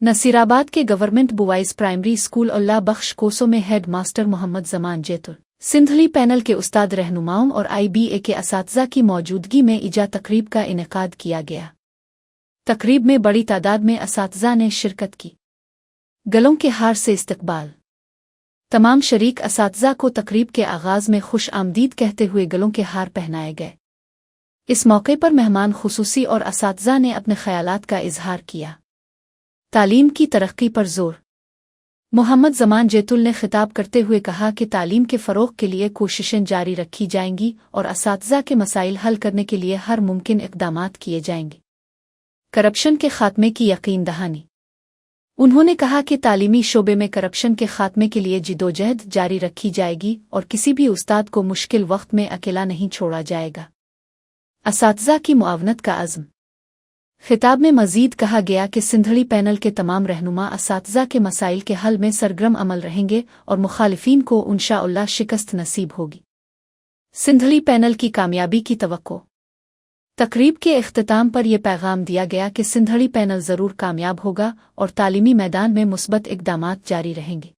नसीराबाद के government boys primary school Allah Bakhsh कोसों में हेड मास्टर मोहम्मद जमान जैतुल सिंधली पैनल के उस्ताद रहनुमाओं और IBA के असातिज़ा की मौजूदगी में इजा तकरीब का इनेकाद किया गया। तकरीब में बड़ी तादाद में असातिज़ा ने शिरकत की। गलों के हार से इस्तकबाल। तमाम शरीक असातिज़ा को तकरीब के आगाज़ में खुश आमदीद कहते हुए गलों के हार पहनाए गए। इस मौके पर मेहमान खुसूसी और असातिज़ा ने अपने ख़यालात का इजहार किया। तालीम की तरक्की पर जोर। मोहम्मद जमान जैतुल ने खिताब करते हुए कहा कि तालीम के फ़रोग़ के लिए कोशिशें जारी रखी जाएंगी और असातिज़ा के मसाइल हल करने के लिए हर मुमकिन इक़दामात किए जाएंगे। करप्शन के ख़ात्मे की यकीन दहानी। उन्होंने कहा कि तालीमी शोबे में करप्शन के ख़ात्मे के लिए जिदोजहद जारी रखी जाएगी और किसी भी उस्ताद को मुश्किल वक्त में अकेला नहीं छोड़ा जाएगा। असातिज़ा की मुआवनत का अज़्म। खिताब में मज़ीद कहा गया कि सिंधड़ी पैनल के तमाम रहनुमा असातिज़ा के मसाइल के हल में सरगर्म अमल रहेंगे और मुखालिफिन को इंशाअल्लाह शिकस्त नसीब होगी। सिंधड़ी पैनल की कामयाबी की तवक्को। तकरीब के इख्तिताम पर यह पैगाम दिया गया कि सिंधड़ी पैनल ज़रूर कामयाब होगा और तालीमी मैदान में मुस्बत इक़दामात जारी रहेंगे।